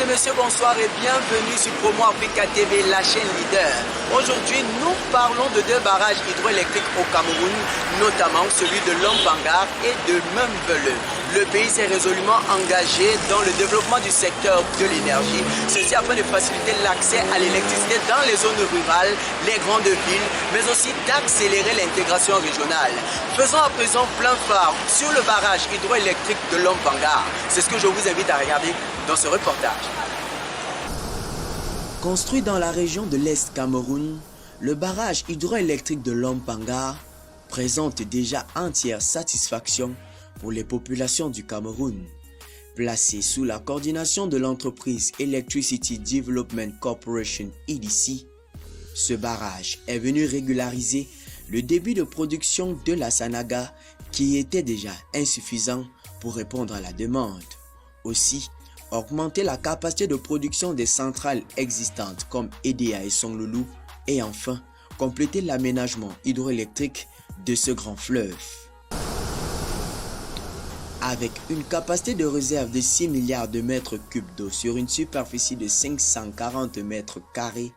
et messieurs, bonsoir et bienvenue sur Promo Africa TV, la chaîne leader. Aujourd'hui, nous parlons de deux barrages hydroélectriques au Cameroun, notamment celui de Lompangar et de Membele. Le pays s'est résolument engagé dans le développement du secteur de l'énergie, ceci afin de faciliter l'accès à l'électricité dans les zones rurales, les grandes villes, mais aussi d'accélérer l'intégration régionale. Faisons à présent plein phare sur le barrage hydroélectrique de Lompangar. C'est ce que je vous invite à regarder dans ce reportage. Construit dans la région de l'Est Cameroun, le barrage hydroélectrique de Lompangar présente déjà entière satisfaction pour les populations du Cameroun. Placé sous la coordination de l'entreprise Electricity Development Corporation EDC, ce barrage est venu régulariser le débit de production de la Sanaga qui était déjà insuffisant pour répondre à la demande. Aussi, augmenter la capacité de production des centrales existantes comme EDA et Songloulou et enfin, compléter l'aménagement hydroélectrique de ce grand fleuve. Avec une capacité de réserve de 6 milliards de mètres cubes d'eau sur une superficie de 540 mètres carrés,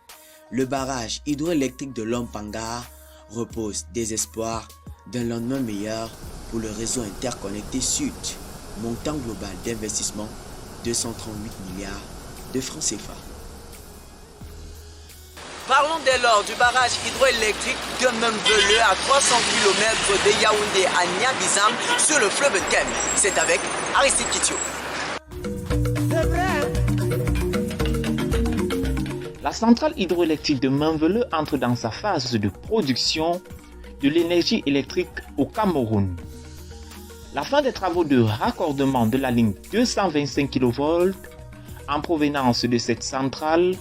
le barrage hydroélectrique de Lompangar repose des espoirs d'un lendemain meilleur pour le réseau interconnecté Sud. Montant global d'investissement 238 milliards de francs CFA. Parlons dès lors du barrage hydroélectrique de Membele à 300 km de Yaoundé à Niabizam sur le fleuve Thème. C'est avec Aristide Kitio. La centrale hydroélectrique de Membele entre dans sa phase de production de l'énergie électrique au Cameroun. La fin des travaux de raccordement de la ligne 225 kV en provenance de cette centrale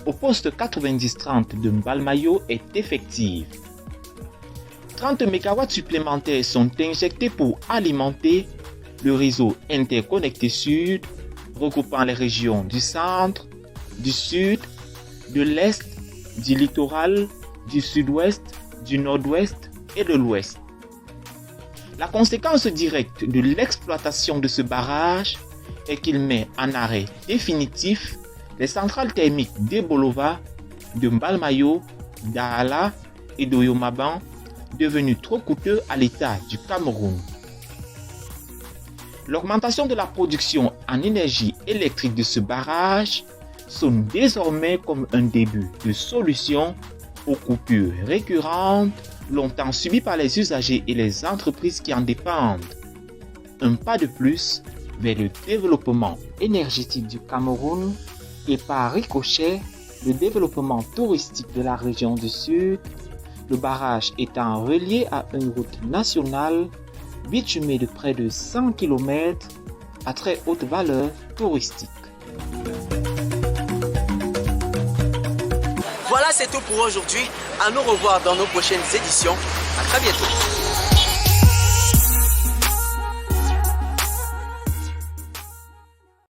au poste 9030 de Mbalmayo est effective. 30 MW supplémentaires sont injectés pour alimenter le réseau interconnecté Sud, regroupant les régions du centre, du sud, de l'est, du littoral, du sud-ouest, du nord-ouest et de l'ouest. La conséquence directe de l'exploitation de ce barrage est qu'il met en arrêt définitif les centrales thermiques d'Ebolova, de Mbalmayo, d'Aala et d'Oyomaban, devenus trop coûteux à l'État du Cameroun. L'augmentation de la production en énergie électrique de ce barrage sonne désormais comme un début de solution aux coupures récurrentes longtemps subies par les usagers et les entreprises qui en dépendent. Un pas de plus vers le développement énergétique du Cameroun et par ricochet le développement touristique de la région du Sud, le barrage étant relié à une route nationale bitumée de près de 100 km à très haute valeur touristique. Voilà, c'est tout pour aujourd'hui. À nous revoir dans nos prochaines éditions. À très bientôt.